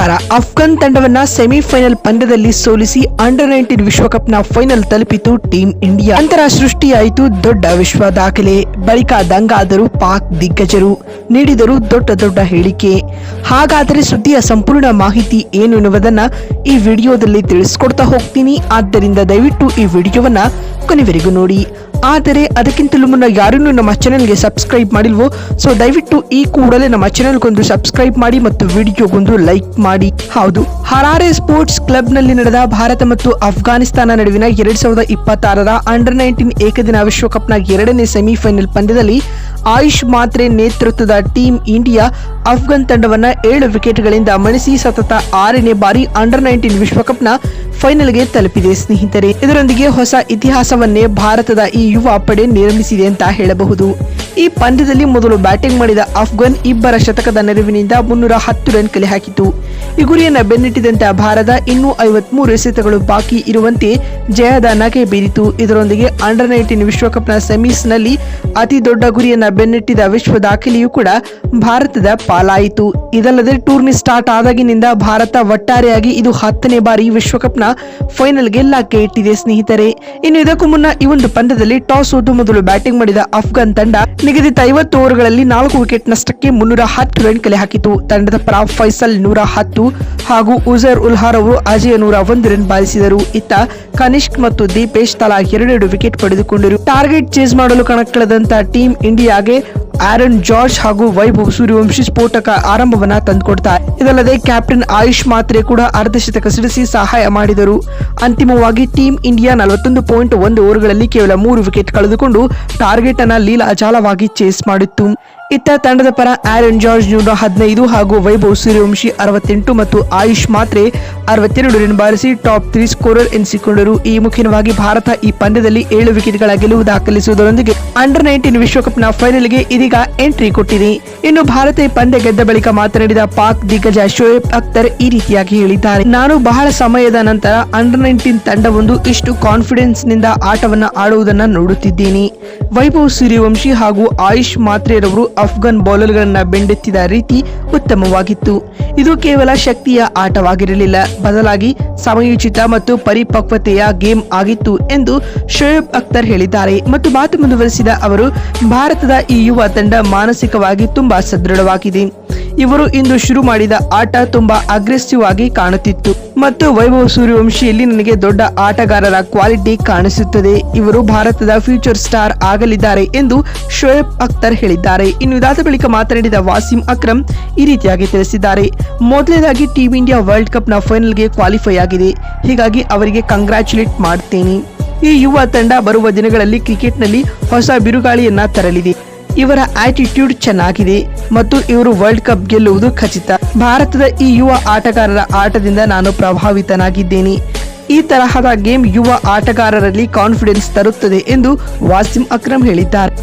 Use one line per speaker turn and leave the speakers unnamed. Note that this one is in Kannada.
ನಮಸ್ಕಾರ. ಅಫ್ಘಾನ್ ತಂಡವನ್ನ ಸೆಮಿಫೈನಲ್ ಪಂದ್ಯದಲ್ಲಿ ಸೋಲಿಸಿ ಅಂಡರ್ 19 ವಿಶ್ವಕಪ್ನ ಫೈನಲ್ ತಲುಪಿತು ಟೀಂ ಇಂಡಿಯಾ. ನಂತರ ಸೃಷ್ಟಿಯಾಯಿತು ದೊಡ್ಡ ವಿಶ್ವ ದಾಖಲೆ. ಬಳಿಕ ದಂಗಾದರು ಪಾಕ್ ದಿಗ್ಗಜರು, ನೀಡಿದರು ದೊಡ್ಡ ಹೇಳಿಕೆ. ಹಾಗಾದರೆ ಸುದ್ದಿಯ ಸಂಪೂರ್ಣ ಮಾಹಿತಿ ಏನು ಎನ್ನುವುದನ್ನ ಈ ವಿಡಿಯೋದಲ್ಲಿ ತಿಳಿಸ್ಕೊಡ್ತಾ ಹೋಗ್ತೀನಿ. ಆದ್ದರಿಂದ ದಯವಿಟ್ಟು ಈ ವಿಡಿಯೋವನ್ನ ಕೊನೆವರೆಗೂ ನೋಡಿ. ಆದರೆ ಅದಕ್ಕಿಂತಲೂ ಮುನ್ನ ಯಾರೂ ನಮ್ಮ ಚಾನೆಲ್ಗೆ ಸಬ್ಸ್ಕ್ರೈಬ್ ಮಾಡಿಲ್ವೋ, ಸೊ ದಯವಿಟ್ಟು ಈ ಕೂಡಲೇ ನಮ್ಮ ಚಾನೆಲ್ಗೊಂದು ಸಬ್ಸ್ಕ್ರೈಬ್ ಮಾಡಿ ಮತ್ತು ವಿಡಿಯೋಗೊಂದು ಲೈಕ್ ಮಾಡಿ. ಹೌದು, ಹರಾರೆ ಸ್ಪೋರ್ಟ್ಸ್ ಕ್ಲಬ್ನಲ್ಲಿ ನಡೆದ ಭಾರತ ಮತ್ತು ಅಫ್ಘಾನಿಸ್ತಾನ ನಡುವಿನ 2026ರ ಅಂಡರ್ 19 ಏಕದಿನ ವಿಶ್ವಕಪ್ನ 2ನೇ ಸೆಮಿಫೈನಲ್ ಪಂದ್ಯದಲ್ಲಿ ಆಯುಷ್ ಮಾತ್ರೆ ನೇತೃತ್ವದ ಟೀಂ ಇಂಡಿಯಾ ಅಫ್ಘಾನ್ ತಂಡವನ್ನ 7 ವಿಕೆಟ್ಗಳಿಂದ ಮಣಿಸಿ ಸತತ 6ನೇ ಬಾರಿ ಅಂಡರ್ 19 ವಿಶ್ವಕಪ್ನ ಫೈನಲ್ಗೆ ತಲುಪಿದೆ ಸ್ನೇಹಿತರೆ. ಇದರೊಂದಿಗೆ ಹೊಸ ಇತಿಹಾಸವನ್ನೇ ಭಾರತದ ಈ ಯುವ ಪಡೆ ನಿರ್ಮಿಸಿದೆ ಅಂತ ಹೇಳಬಹುದು. ಈ ಪಂದ್ಯದಲ್ಲಿ ಮೊದಲು ಬ್ಯಾಟಿಂಗ್ ಮಾಡಿದ ಅಫ್ಘಾನ್ ಇಬ್ಬರ ಶತಕದ ನೆರವಿನಿಂದ 310 ರನ್ ಕಲೆ ಹಾಕಿತು. ಈ ಗುರಿಯನ್ನ ಬೆನ್ನಟ್ಟಿದಂತೆ ಭಾರತ ಇನ್ನೂ 53 ಎಸೆತಗಳು ಬಾಕಿ ಇರುವಂತೆ ಜಯದ ನಗೆ ಬೀರಿತು. ಇದರೊಂದಿಗೆ ಅಂಡರ್ 19 ವಿಶ್ವಕಪ್ನ ಸೆಮೀಸ್ನಲ್ಲಿ ಅತಿ ದೊಡ್ಡ ಗುರಿಯನ್ನ ಬೆನ್ನಟ್ಟಿದ ವಿಶ್ವ ದಾಖಲೆಯೂ ಕೂಡ ಭಾರತದ ಪಾಲಾಯಿತು. ಇದಲ್ಲದೆ ಟೂರ್ನಿ ಸ್ಟಾರ್ಟ್ ಆದಾಗಿನಿಂದ ಭಾರತ ಒಟ್ಟಾರೆಯಾಗಿ ಇದು 10ನೇ ಬಾರಿ ವಿಶ್ವಕಪ್ನ ಫೈನಲ್ಗೆ ಲಗ್ಗೆ ಇಟ್ಟಿದೆ ಸ್ನೇಹಿತರೆ. ಇನ್ನು ಇದಕ್ಕೂ ಮುನ್ನ ಈ ಒಂದು ಪಂದ್ಯದಲ್ಲಿ ಟಾಸ್ ಸೋತು ಮೊದಲು ಬ್ಯಾಟಿಂಗ್ ಮಾಡಿದ ಅಫ್ಘಾನ್ ತಂಡ ನಿಗದಿತ 50 ಓವರ್ಗಳಲ್ಲಿ 4 ವಿಕೆಟ್ ನಷ್ಟಕ್ಕೆ 310 ರನ್ ಕಲೆ ಹಾಕಿತು. ತಂಡದ ಪರ ಫೈಸಲ್ 110 ಹಾಗೂ ಉಜರ್ ಉಲ್ಹಾರ್ ಅವರು ಅಜೇಯ 101 ರನ್ ಬಾರಿಸಿದರು. ಇತ್ತ ಕನಿಷ್ಕ್ ಮತ್ತು ದೀಪೇಶ್ ತಲಾ 2 ವಿಕೆಟ್ ಪಡೆದುಕೊಂಡರು. ಟಾರ್ಗೆಟ್ ಚೇಸ್ ಮಾಡಲು ಕಣಕ್ಕಿಳಿದಂತ ಟೀಂ ಇಂಡಿಯಾಗೆ ಆರನ್ ಜಾರ್ಜ್ ಹಾಗೂ ವೈಭವ್ ಸೂರ್ಯವಂಶಿ ಸ್ಫೋಟಕ ಆರಂಭವನ್ನ ತಂದುಕೊಡ್ತಾರೆ. ಇದಲ್ಲದೆ ಕ್ಯಾಪ್ಟನ್ ಆಯುಷ್ ಮಾತ್ರೆ ಕೂಡ ಅರ್ಧಶತಕ ಸಿಡಿಸಿ ಸಹಾಯ ಮಾಡಿದರು. ಅಂತಿಮವಾಗಿ ಟೀಂ ಇಂಡಿಯಾ 41.1 ಓವರ್ಗಳಲ್ಲಿ ಕೇವಲ 3 ವಿಕೆಟ್ ಕಳೆದುಕೊಂಡು ಟಾರ್ಗೆಟ್ ಅನ್ನ ಲೀಲಾಜಾಲವಾಗಿ ಚೇಸ್ ಮಾಡಿತ್ತು. ಇತ್ತ ತಂಡದ ಪರ ಆರನ್ ಜಾರ್ಜ್ 115 ಹಾಗೂ ವೈಭವ್ ಸೂರ್ಯವಂಶಿ 68 ಮತ್ತು ಆಯುಷ್ ಮಾತ್ರೆ 62 ರನ್ ಬಾರಿಸಿ ಟಾಪ್ 3 ಸ್ಕೋರರ್ ಎನಿಸಿಕೊಂಡರು. ಈ ಮುಖ್ಯವಾಗಿ ಭಾರತ ಈ ಪಂದ್ಯದಲ್ಲಿ 7 ವಿಕೆಟ್ಗಳ ಗೆಲುವು ದಾಖಲಿಸುವುದರೊಂದಿಗೆ ಅಂಡರ್ 19 ವಿಶ್ವಕಪ್ನ ಫೈನಲ್ಗೆ ಇದೀಗ ಎಂಟ್ರಿ ಕೊಟ್ಟಿದೆ. ಇನ್ನು ಭಾರತ ಈ ಪಂದ್ಯ ಗೆದ್ದ ಬಳಿಕ ಮಾತನಾಡಿದ ಪಾಕ್ ದಿಗ್ಗಜ ಶೋಯಬ್ ಅಖ್ತರ್ ಈ ರೀತಿಯಾಗಿ ಹೇಳಿದ್ದಾರೆ. ನಾನು ಬಹಳ ಸಮಯದ ನಂತರ ಅಂಡರ್ 19 ತಂಡವೊಂದು ಇಷ್ಟು ಕಾನ್ಫಿಡೆನ್ಸ್ ನಿಂದ ಆಟವನ್ನ ಆಡುವುದನ್ನ ನೋಡುತ್ತಿದ್ದೇನೆ. ವೈಭವ್ ಸೂರ್ಯವಂಶಿ ಹಾಗೂ ಆಯುಷ್ ಮಾತ್ರೆರವರು ಅಫ್ಘಾನ್ ಬೌಲರ್ಗಳನ್ನ ಬೆಂಡೆತ್ತಿದ ರೀತಿ ಉತ್ತಮವಾಗಿತ್ತು. ಇದು ಕೇವಲ ಶಕ್ತಿಯ ಆಟವಾಗಿರಲಿಲ್ಲ, ಬದಲಾಗಿ ಸಮಯೋಚಿತ ಮತ್ತು ಪರಿಪಕ್ವತೆಯ ಗೇಮ್ ಆಗಿತ್ತು ಎಂದು ಶೋಯಬ್ ಅಖ್ತರ್ ಹೇಳಿದ್ದಾರೆ. ಮತ್ತು ಮಾತು ಮುಂದುವರೆಸಿದ ಅವರು, ಭಾರತದ ಈ ಯುವ ತಂಡ ಮಾನಸಿಕವಾಗಿ ತುಂಬಾ ಸದೃಢವಾಗಿದೆ. ಇವರು ಇಂದು ಶುರು ಮಾಡಿದ ಆಟ ತುಂಬಾ ಅಗ್ರೆಸಿವ್ ಆಗಿ ಕಾಣುತ್ತಿತ್ತು ಮತ್ತು ವೈಭವ್ ಸೂರ್ಯವಂಶಿಯಲ್ಲಿ ನನಗೆ ದೊಡ್ಡ ಆಟಗಾರರ ಕ್ವಾಲಿಟಿ ಕಾಣಿಸುತ್ತದೆ. ಇವರು ಭಾರತದ ಫ್ಯೂಚರ್ ಸ್ಟಾರ್ ಆಗಲಿದ್ದಾರೆ ಎಂದು ಶೋಯಬ್ ಅಖ್ತರ್ ಹೇಳಿದ್ದಾರೆ. ಇನ್ನು ಇದಾದ ಬಳಿಕ ಮಾತನಾಡಿದ ವಾಸಿಂ ಅಕ್ರಮ್ ಈ ರೀತಿಯಾಗಿ ತಿಳಿಸಿದ್ದಾರೆ. ಮೊದಲನೇದಾಗಿ ಟೀಂ ಇಂಡಿಯಾ ವರ್ಲ್ಡ್ ಕಪ್ ನ ಫೈನಲ್ಗೆ ಕ್ವಾಲಿಫೈ ಆಗಿದೆ, ಹೀಗಾಗಿ ಅವರಿಗೆ ಕಂಗ್ರಾಚುಲೇಟ್ ಮಾಡ್ತೇನೆ. ಈ ಯುವ ತಂಡ ಬರುವ ದಿನಗಳಲ್ಲಿ ಕ್ರಿಕೆಟ್ನಲ್ಲಿ ಹೊಸ ಬಿರುಗಾಳಿಯನ್ನ ತರಲಿದೆ. ಇವರ ಆಟಿಟ್ಯೂಡ್ ಚೆನ್ನಾಗಿದೆ ಮತ್ತು ಇವರು ವರ್ಲ್ಡ್ ಕಪ್ ಗೆಲ್ಲುವುದು ಖಚಿತ. ಭಾರತದ ಈ ಯುವ ಆಟಗಾರರ ಆಟದಿಂದ ನಾನು ಪ್ರಭಾವಿತನಾಗಿದ್ದೇನೆ. ಈ ತರಹದ ಗೇಮ್ ಯುವ ಆಟಗಾರರಲ್ಲಿ ಕಾನ್ಫಿಡೆನ್ಸ್ ತರುತ್ತದೆ ಎಂದು ವಾಸಿಂ ಅಕ್ರಮ್ ಹೇಳಿದ್ದಾರೆ.